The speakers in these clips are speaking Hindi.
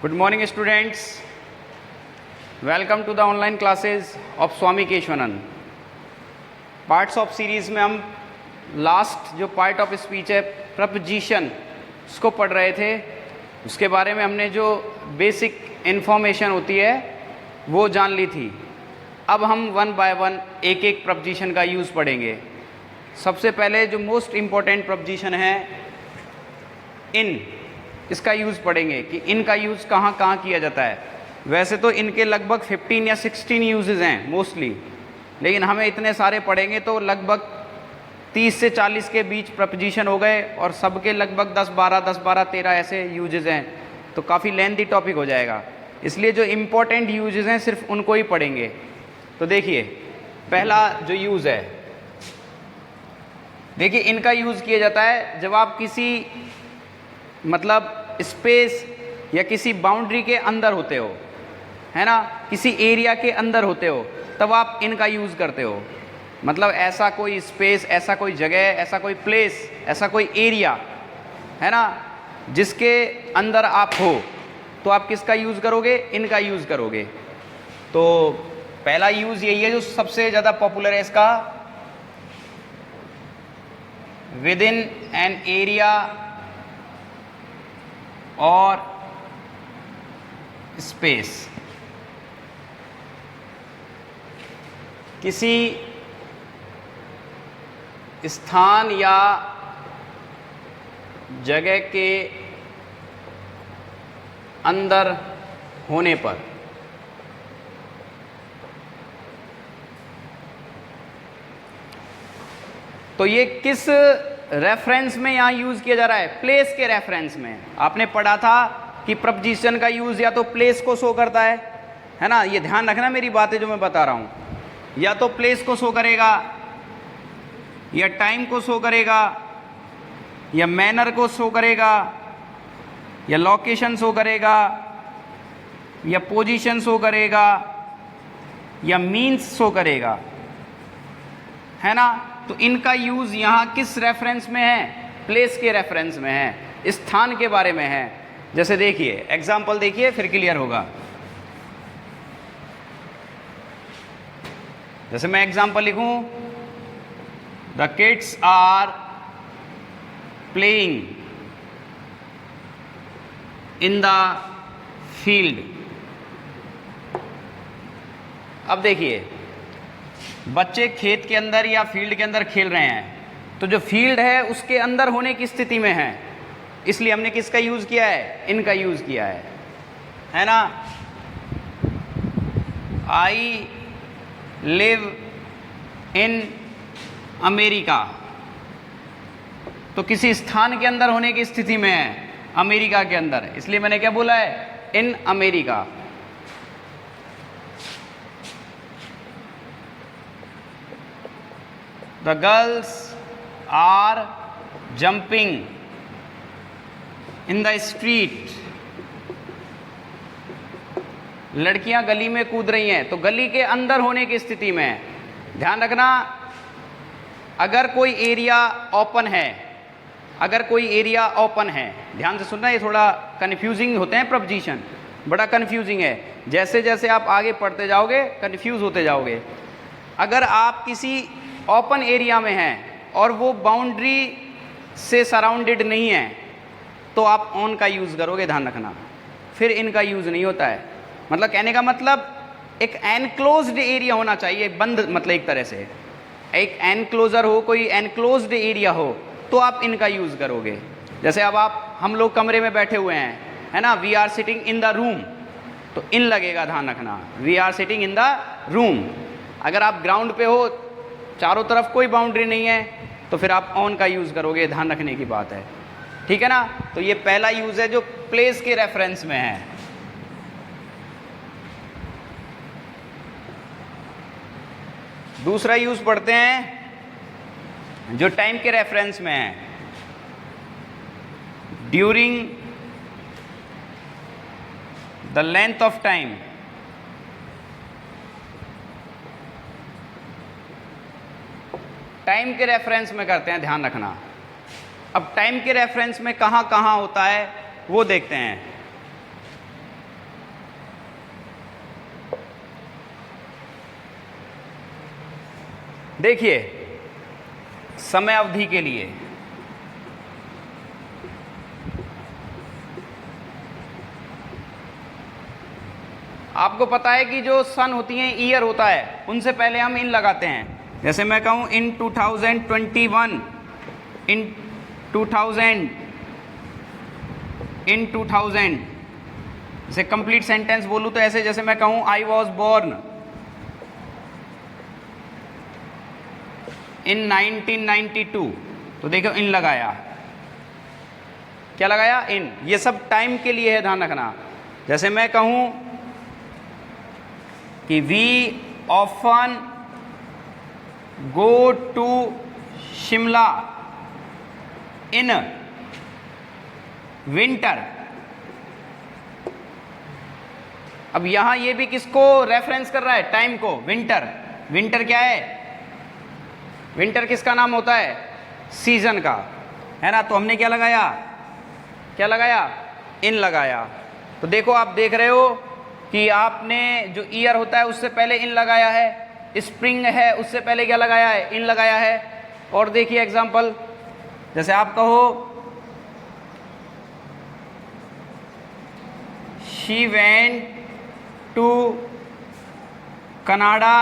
Good morning students. Welcome to the online classes of Swami Keshavanand. Parts of series में हम लास्ट जो पार्ट ऑफ स्पीच है प्रपोजिशन उसको पढ़ रहे थे. उसके बारे में हमने जो बेसिक इन्फॉर्मेशन होती है वो जान ली थी. अब हम वन बाय वन एक एक प्रपोजिशन का यूज़ पढ़ेंगे. सबसे पहले जो मोस्ट इम्पॉर्टेंट प्रपोजिशन है इन, इसका यूज़ पढ़ेंगे कि इन का यूज़ कहाँ कहाँ किया जाता है. वैसे तो इनके लगभग 15 या 16 यूजेस हैं मोस्टली, लेकिन हमें इतने सारे पढ़ेंगे तो लगभग 30 से 40 के बीच प्रपोजिशन हो गए और सबके लगभग 10-12 ऐसे यूजेस हैं, तो काफ़ी लेंथी टॉपिक हो जाएगा. इसलिए जो इम्पोर्टेंट यूजेस हैं सिर्फ उनको ही पढ़ेंगे. तो देखिए पहला जो यूज़ है, देखिए इनका यूज़ किया जाता है जब आप किसी मतलब स्पेस या किसी बाउंड्री के अंदर होते हो, है ना, किसी एरिया के अंदर होते हो, तब आप इनका यूज़ करते हो. मतलब ऐसा कोई स्पेस, ऐसा कोई जगह, ऐसा कोई प्लेस, ऐसा कोई एरिया है ना जिसके अंदर आप हो, तो आप किसका यूज़ करोगे? इनका यूज़ करोगे. तो पहला यूज़ यही है जो सबसे ज़्यादा पॉपुलर है इसका, विद इन एन एरिया और स्पेस. किसी स्थान या जगह के अंदर होने पर. तो ये किस रेफरेंस में यहाँ यूज़ किया जा रहा है? प्लेस के रेफरेंस में. आपने पढ़ा था कि प्रपोजिशन का यूज़ या तो प्लेस को शो करता है ना. ये ध्यान रखना मेरी बातें जो मैं बता रहा हूँ, या तो प्लेस को शो करेगा, या टाइम को शो करेगा, या मैनर को शो करेगा, या लोकेशन शो करेगा, या पोजीशन शो करेगा, या मीन्स शो करेगा, है ना. तो इनका यूज़ यहाँ किस रेफरेंस में है? प्लेस के रेफरेंस में है, स्थान के बारे में है. जैसे देखिए एग्जाम्पल देखिए फिर क्लियर होगा. जैसे मैं एग्जाम्पल लिखूं, the kids are playing in the field. अब देखिए बच्चे खेत के अंदर या फील्ड के अंदर खेल रहे हैं, तो जो फील्ड है उसके अंदर होने की स्थिति में है, इसलिए हमने किसका यूज़ किया है? इनका यूज़ किया है ना. आई लिव इन अमेरिका, तो किसी स्थान के अंदर होने की स्थिति में है, अमेरिका के अंदर, इसलिए मैंने क्या बोला है? In America. The girls are jumping in the street. लड़कियां गली में कूद रही हैं, तो गली के अंदर होने की स्थिति में है. ध्यान रखना, अगर कोई एरिया ओपन है, अगर कोई एरिया ओपन है, ध्यान से सुनना, ये थोड़ा कन्फ्यूजिंग होते हैं प्रपोजिशन, बड़ा कन्फ्यूजिंग है. जैसे जैसे आप आगे पढ़ते जाओगे कन्फ्यूज होते जाओगे. अगर आप किसी ओपन एरिया में हैं और वो बाउंड्री से सराउंडेड नहीं है, तो आप ऑन का यूज़ करोगे. ध्यान रखना, फिर इनका यूज़ नहीं होता है. मतलब कहने का मतलब एक एनक्लोज्ड एरिया होना चाहिए, बंद, मतलब एक तरह से एक एनक्लोजर हो, कोई एनक्लोज्ड एरिया हो, तो आप इनका यूज़ करोगे. जैसे अब हम लोग कमरे में बैठे हुए हैं, है ना, we are sitting in the room, तो इन लगेगा. ध्यान रखना, we are sitting in the room. अगर आप ग्राउंड पे हो, चारों तरफ कोई बाउंड्री नहीं है, तो फिर आप ऑन का यूज़ करोगे. ध्यान रखने की बात है, ठीक है ना. तो ये पहला यूज़ है जो प्लेस के रेफरेंस में है. दूसरा यूज़ पढ़ते हैं जो टाइम के रेफरेंस में है. During the length of time. Time के रेफरेंस में करते हैं, ध्यान रखना. अब टाइम के रेफरेंस में कहाँ कहाँ होता है वो देखते हैं. देखिए समय अवधि के लिए आपको पता है कि जो सन होती हैं ईयर होता है, उनसे पहले हम इन लगाते हैं। जैसे मैं कहूँ इन 2021, इन 2000, इन 2000, जैसे कंप्लीट सेंटेंस बोलूँ तो ऐसे, जैसे मैं कहूँ आई वॉज बॉर्न इन 1992, तो देखो इन लगाया, क्या लगाया, इन। ये सब टाइम के लिए है, ध्यान रखना। जैसे मैं कहूँ कि we often go to Shimla in winter. अब यहां ये भी किसको रेफरेंस कर रहा है, टाइम को, विंटर। विंटर क्या है, विंटर किसका नाम होता है, सीजन का, है ना। तो हमने क्या लगाया, क्या लगाया, इन लगाया। तो देखो आप देख रहे हो कि आपने जो ईयर होता है उससे पहले इन लगाया है, स्प्रिंग है उससे पहले क्या लगाया है, इन लगाया है। और देखिए एग्जांपल, जैसे आप कहो शी वेंट टू कनाडा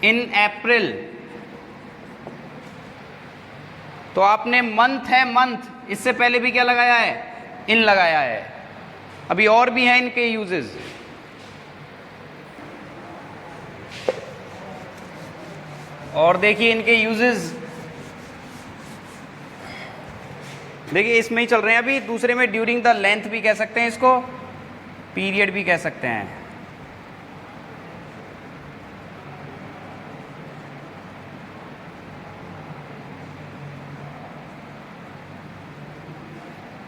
इन अप्रैल, तो आपने मंथ है, मंथ, इससे पहले भी क्या लगाया है, इन लगाया है। अभी और भी हैं इनके यूजेस। और देखिए इनके यूजेस, देखिए इसमें ही चल रहे हैं अभी। दूसरे में ड्यूरिंग द लेंथ भी कह सकते हैं इसको, पीरियड भी कह सकते हैं।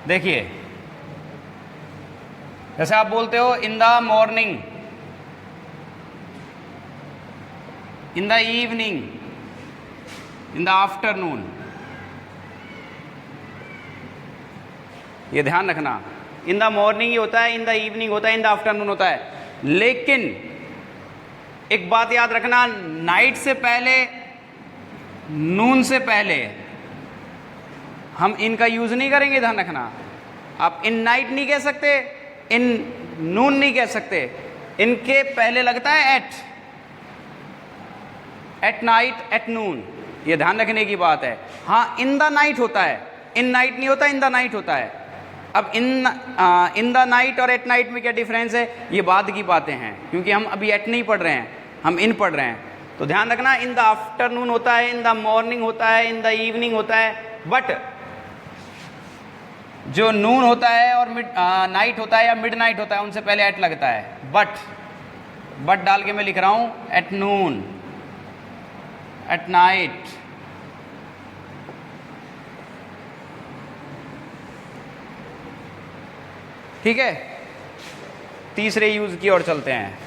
देखिए जैसे आप बोलते हो in the morning, in the evening, in the afternoon, ये ध्यान रखना। इन द मॉर्निंग ही होता है, इन द इवनिंग होता है, इन द आफ्टरनून होता है। लेकिन एक बात याद रखना, नाइट से पहले, नून से पहले हम इनका यूज नहीं करेंगे, ध्यान रखना। आप इन नाइट नहीं कह सकते, इन नून नहीं कह सकते, इनके पहले लगता है एट नाइट, एट नून, ये ध्यान रखने की बात है। हाँ इन द नाइट होता है, इन नाइट नहीं होता, इन द नाइट होता है। अब इन द नाइट और एट नाइट में क्या डिफरेंस है, ये बाद की बातें हैं, क्योंकि हम अभी एट नहीं पढ़ रहे हैं, हम इन पढ़ रहे हैं। तो ध्यान रखना, इन द आफ्टरनून होता है, इन द मॉर्निंग होता है, इन द इवनिंग होता है। बट जो नून होता है और नाइट होता है या मिड नाइट होता है, उनसे पहले एट लगता है। बट डाल के मैं लिख रहा हूं एट नून, एट नाइट, ठीक है। तीसरे यूज की ओर चलते हैं।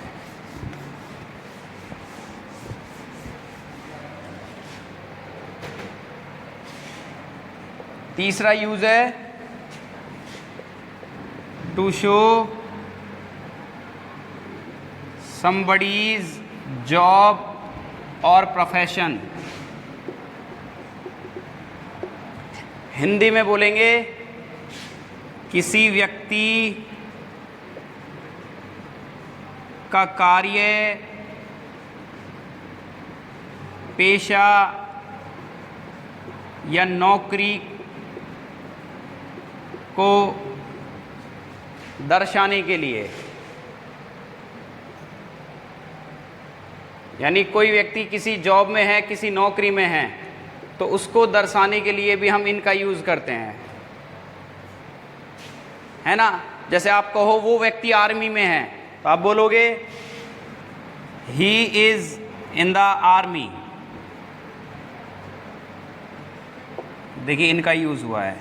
तीसरा यूज है टू शो somebody's जॉब और प्रोफेशन। हिंदी में बोलेंगे किसी व्यक्ति का कार्य, पेशा या नौकरी को दर्शाने के लिए, यानी कोई व्यक्ति किसी जॉब में है, किसी नौकरी में है, तो उसको दर्शाने के लिए भी हम इनका यूज करते हैं, है ना। जैसे आप कहो वो व्यक्ति आर्मी में है, तो आप बोलोगे he is in the army. देखिए इनका यूज हुआ है।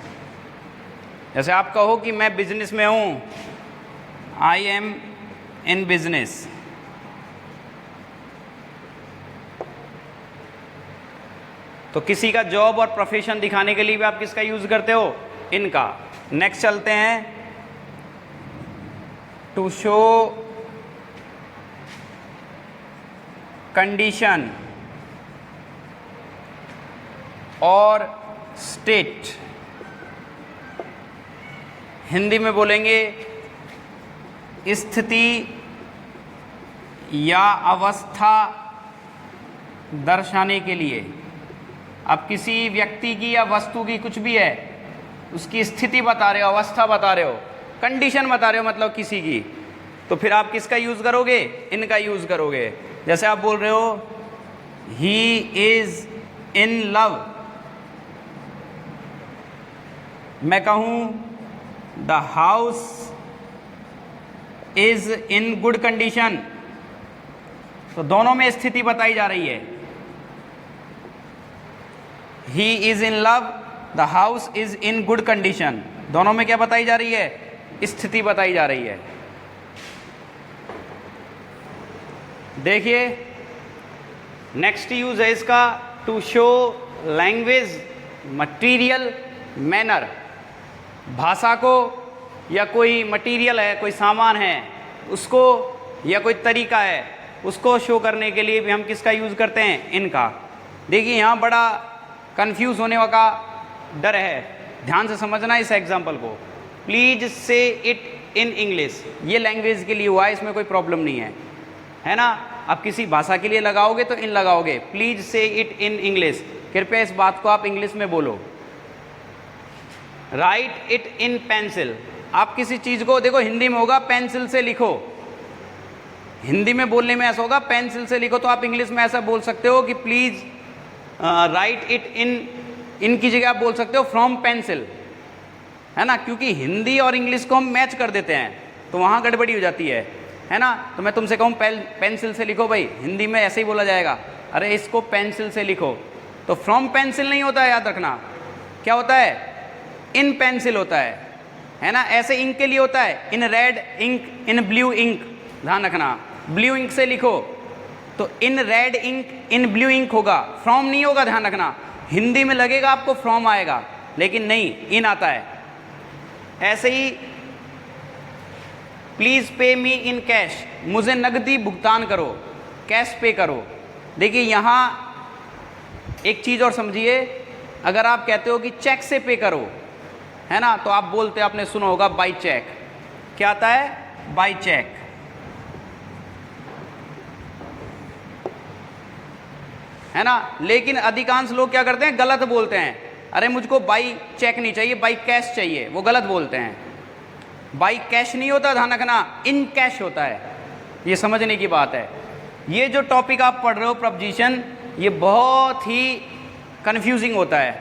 जैसे आप कहो कि मैं बिजनेस में हूं, आई एम इन बिजनेस। तो किसी का जॉब और प्रोफेशन दिखाने के लिए भी आप किसका यूज करते हो, इनका। नेक्स्ट चलते हैं, टू शो कंडीशन और स्टेट। हिंदी में बोलेंगे स्थिति या अवस्था दर्शाने के लिए। अब किसी व्यक्ति की या वस्तु की कुछ भी है, उसकी स्थिति बता रहे हो, अवस्था बता रहे हो, कंडीशन बता रहे हो, मतलब किसी की, तो फिर आप किसका यूज़ करोगे? इनका यूज़ करोगे। जैसे आप बोल रहे हो ही इज़ इन लव, मैं कहूँ the house is in good condition, तो दोनों में स्थिति बताई जा रही है। He is in love, the house is in good condition, दोनों में क्या बताई जा रही है? स्थिति बताई जा रही है। देखिए नेक्स्ट यूज है इसका, to show language material manner. भाषा को या कोई मटीरियल है, कोई सामान है, उसको या कोई तरीका है, उसको शो करने के लिए भी हम किसका यूज़ करते हैं? इनका। देखिए यहाँ बड़ा कंफ्यूज होने का डर है, ध्यान से समझना इस एग्जाम्पल को। प्लीज से इट इन इंग्लिश, ये लैंग्वेज के लिए हुआ है, इसमें कोई प्रॉब्लम नहीं है ना। आप किसी भाषा के लिए लगाओगे तो इन लगाओगे, प्लीज से इट इन इंग्लिश, कृपया इस बात को आप इंग्लिश में बोलो। राइट इट इन पेंसिल, आप किसी चीज़ को, देखो हिंदी में होगा पेंसिल से लिखो, हिंदी में बोलने में ऐसा होगा पेंसिल से लिखो, तो आप इंग्लिश में ऐसा बोल सकते हो कि प्लीज राइट इट इन की जगह आप बोल सकते हो फ्रॉम पेंसिल, है ना, क्योंकि हिंदी और इंग्लिश को हम मैच कर देते हैं तो वहाँ गड़बड़ी हो जाती है ना। तो मैं तुमसे कहूँ पेंसिल से लिखो, भाई हिंदी में ऐसे ही बोला जाएगा, अरे इसको पेंसिल से लिखो, तो फ्रॉम पेंसिल नहीं होता है, याद रखना क्या होता है? इन पेंसिल होता है ना। ऐसे इंक के लिए होता है in red ink, in blue ink, ध्यान रखना, ब्लू इंक से लिखो तो in red ink, in blue ink होगा, फ्रॉम नहीं होगा, ध्यान रखना। हिंदी में लगेगा आपको फ्रॉम आएगा, लेकिन नहीं, इन आता है। ऐसे ही please pay me in cash, मुझे नकदी भुगतान करो, कैश पे करो। देखिए यहाँ एक चीज़ और समझिए, अगर आप कहते हो कि चेक से पे करो, है ना, तो आप बोलते, आपने सुना होगा बाई चेक, क्या आता है? बाई चेक, है ना। लेकिन अधिकांश लोग क्या करते हैं? गलत बोलते हैं, अरे मुझको बाई चेक नहीं चाहिए, बाई कैश चाहिए, वो गलत बोलते हैं। बाई कैश नहीं होता, ध्यान रखना, इन कैश होता है, ये समझने की बात है। ये जो टॉपिक आप पढ़ रहे हो प्रपोजिशन, ये बहुत ही कंफ्यूजिंग होता है,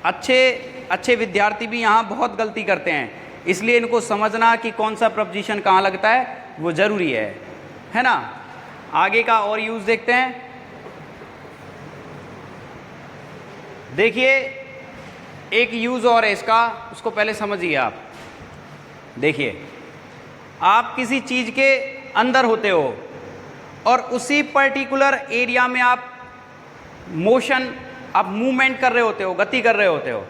अच्छे विद्यार्थी भी यहाँ बहुत गलती करते हैं, इसलिए इनको समझना कि कौन सा प्रपोजिशन कहाँ लगता है वो ज़रूरी है ना। आगे का और यूज़ देखते हैं। देखिए एक यूज़ और है इसका, उसको पहले समझिए आप। देखिए आप किसी चीज़ के अंदर होते हो और उसी पर्टिकुलर एरिया में आप मोशन, आप मूवमेंट कर रहे होते हो, गति कर रहे होते हो,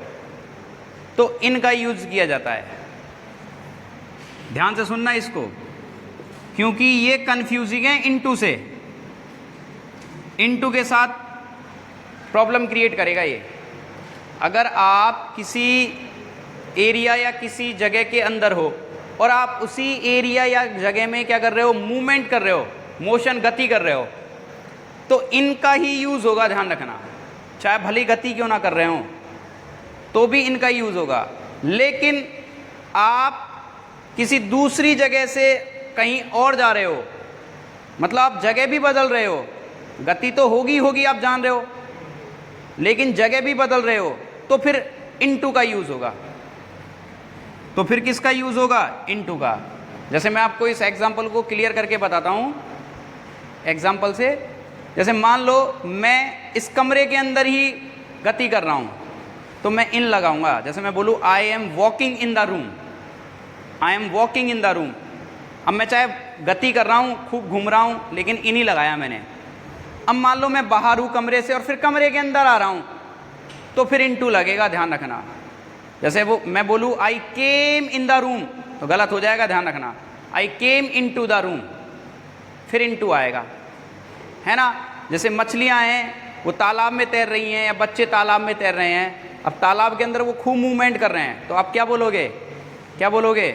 तो इनका यूज़ किया जाता है। ध्यान से सुनना इसको, क्योंकि ये कंफ्यूजिंग है इनटू से, इनटू के साथ प्रॉब्लम क्रिएट करेगा ये। अगर आप किसी एरिया या किसी जगह के अंदर हो और आप उसी एरिया या जगह में क्या कर रहे हो? मूवमेंट कर रहे हो, मोशन, गति कर रहे हो, तो इनका ही यूज़ होगा, ध्यान रखना। चाहे भली गति क्यों ना कर रहे हो तो भी इनका यूज़ होगा। लेकिन आप किसी दूसरी जगह से कहीं और जा रहे हो, मतलब आप जगह भी बदल रहे हो, गति तो होगी आप जान रहे हो, लेकिन जगह भी बदल रहे हो, तो फिर इनटू का यूज़ होगा। तो फिर किसका यूज़ होगा? इनटू का। जैसे मैं आपको इस एग्जाम्पल को क्लियर करके बताता हूँ एग्जाम्पल से। जैसे मान लो मैं इस कमरे के अंदर ही गति कर रहा हूँ, तो मैं इन लगाऊंगा। जैसे मैं बोलूँ I am walking in the room, I am walking in the room. अब मैं चाहे गति कर रहा हूँ, खूब घूम रहा हूँ, लेकिन इन ही लगाया मैंने। अब मान लो मैं बाहर हूँ कमरे से और फिर कमरे के अंदर आ रहा हूँ, तो फिर इनटू लगेगा, ध्यान रखना। जैसे वो मैं बोलूँ आई केम इन द रूम, तो गलत हो जाएगा, ध्यान रखना। आई केम इन टू द रूम, फिर इनटू आएगा, है ना। जैसे मछलियाँ हैं वो तालाब में तैर रही हैं या बच्चे तालाब में तैर रहे हैं, अब तालाब के अंदर वो खूब मूवमेंट कर रहे हैं, तो आप क्या बोलोगे, क्या बोलोगे?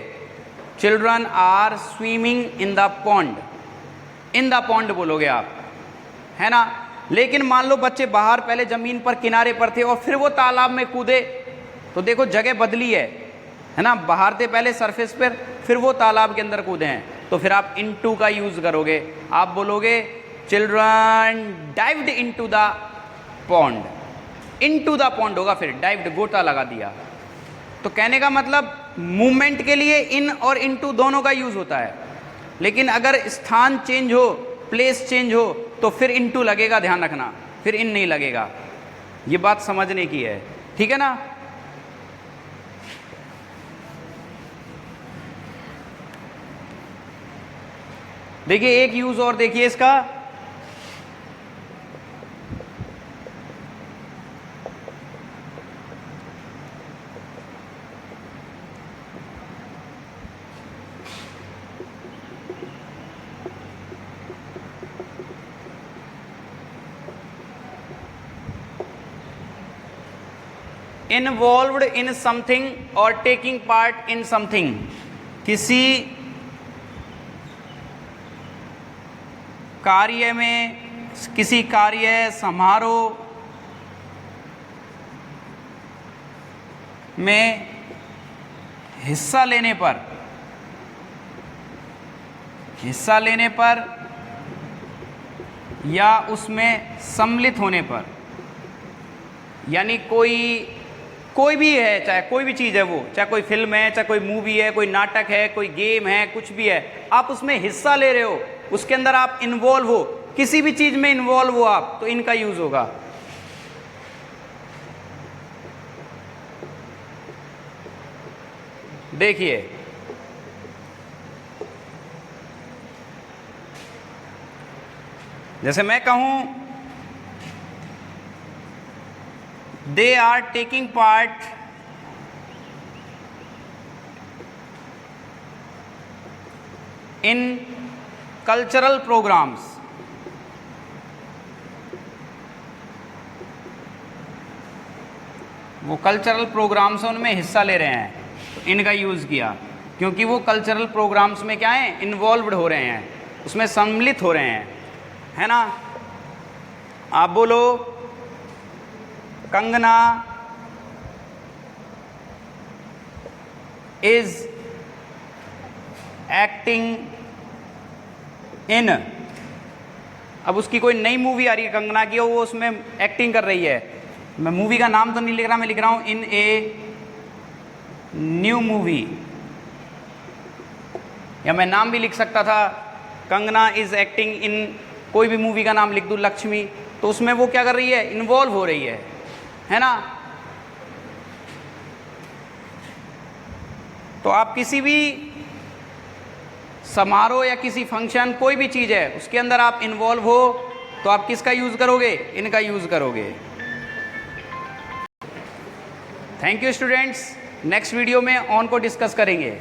Children are swimming in the pond, in the pond बोलोगे आप, है ना। लेकिन मान लो बच्चे बाहर पहले ज़मीन पर किनारे पर थे और फिर वो तालाब में कूदे, तो देखो जगह बदली है ना, बाहर थे पहले सरफेस पर, फिर वो तालाब के अंदर कूदे हैं, तो फिर आप इनटू का यूज़ करोगे, आप बोलोगे children dived into the pond, into the pond होगा, फिर डाइव्ड गोता लगा दिया। तो कहने का मतलब मूवमेंट के लिए इन और इनटू दोनों का यूज़ होता है, लेकिन अगर स्थान चेंज हो, प्लेस चेंज हो, तो फिर इनटू लगेगा, ध्यान रखना, फिर इन नहीं लगेगा। ये बात समझने की है, ठीक है ना। देखिए एक यूज और देखिए इसका, इन्वॉल्व्ड इन समथिंग और टेकिंग पार्ट इन समथिंग, किसी कार्य में, किसी कार्य समारोह में हिस्सा लेने पर, हिस्सा लेने पर या उसमें सम्मिलित होने पर, यानी कोई भी है, चाहे कोई भी चीज़ है वो, चाहे कोई फिल्म है, चाहे कोई मूवी है, कोई नाटक है, कोई गेम है, कुछ भी है, आप उसमें हिस्सा ले रहे हो, उसके अंदर आप इन्वॉल्व हो, किसी भी चीज़ में इन्वॉल्व हो आप, तो इनका यूज़ होगा। देखिए जैसे मैं कहूं they are taking part in cultural programs, वो कल्चरल प्रोग्राम्स हैं उनमें हिस्सा ले रहे हैं, तो इनका यूज़ किया, क्योंकि वो कल्चरल प्रोग्राम्स में क्या है, इन्वॉल्व्ड हो रहे हैं, उसमें सम्मिलित हो रहे हैं, है ना। आप बोलो कंगना इज एक्टिंग इन, अब उसकी कोई नई मूवी आ रही है कंगना की और वो उसमें एक्टिंग कर रही है, मैं मूवी का नाम तो नहीं लिख रहा, मैं लिख रहा हूं इन ए न्यू मूवी, या मैं नाम भी लिख सकता था कंगना इज एक्टिंग इन, कोई भी मूवी का नाम लिख दूं, लक्ष्मी, तो उसमें वो क्या कर रही है, इन्वॉल्व हो रही है ना। तो आप किसी भी समारोह या किसी फंक्शन, कोई भी चीज़ है उसके अंदर आप इन्वॉल्व हो, तो आप किसका यूज़ करोगे, इनका यूज़ करोगे। Thank you students, next video में ऑन को डिस्कस करेंगे।